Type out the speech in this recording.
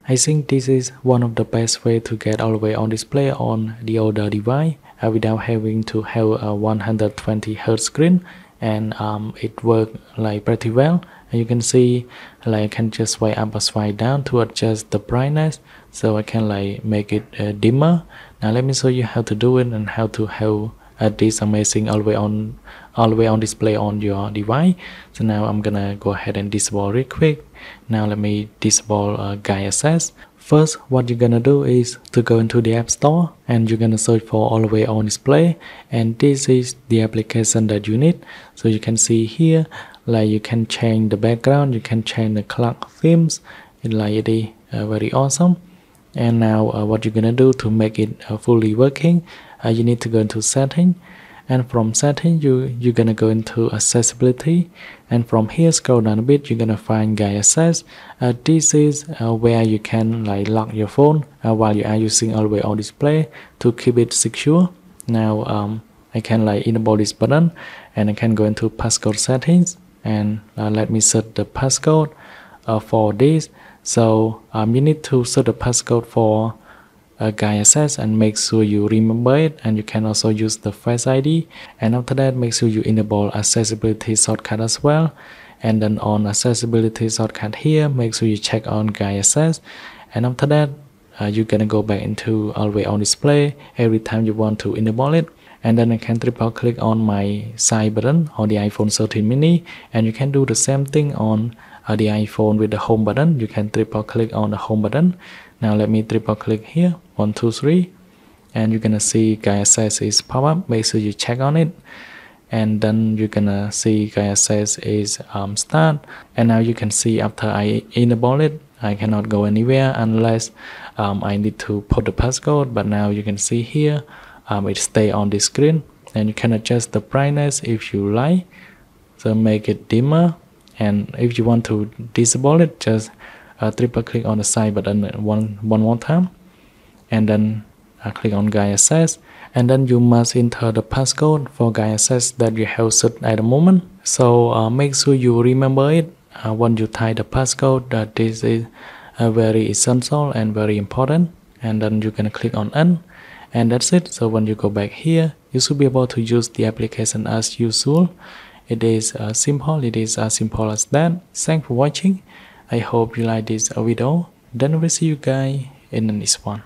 I think this is one of the best way to get always on display on the older device without having to have a 120 Hz screen, and it works like pretty well. And you can see like I can just swipe up or swipe down to adjust the brightness, so I can like make it dimmer. Now let me show you how to do it and how to have this amazing always on display on your device. So now I'm gonna go ahead and disable real quick. Now let me disable guide access. First, what you're gonna do is to go into the App Store and you're gonna search for always on display, and this is the application that you need. So you can see here like you can change the background, you can change the clock themes. It's like it is very awesome. And now what you're gonna do to make it fully working, you need to go into setting, and from setting you're gonna go into accessibility, and from here scroll down a bit, you're gonna find guide access. This is where you can like lock your phone while you are using always on display to keep it secure. Now I can like enable this button, and I can go into passcode settings, and let me set the passcode for this. So you need to set the passcode for guide access and make sure you remember it, and you can also use the Face ID. And after that, make sure you enable accessibility shortcut as well. And then on accessibility shortcut here, make sure you check on guide access. And after that, you're gonna go back into always on display every time you want to enable it. And then I can triple click on my side button on the iPhone 13 mini, and you can do the same thing on the iPhone with the home button. You can triple click on the home button. Now let me triple click here, 1 2 3, and you're gonna see guide access is pop up. Make sure you check on it, and then you're gonna see guide access is start. And now you can see after I enable it, I cannot go anywhere unless I need to put the passcode. But now you can see here it stay on the screen, and you can adjust the brightness if you like, so make it dimmer. And if you want to disable it, just triple click on the side button one more time, and then click on guide access, and then you must enter the passcode for guide access that you have set at the moment. So make sure you remember it when you type the passcode. That this is very essential and very important. And then you're gonna click on N, and that's it. So when you go back here, you should be able to use the application as usual. It is simple. It is as simple as that. Thanks for watching. I hope you like this video. Then we'll see you guys in the next one.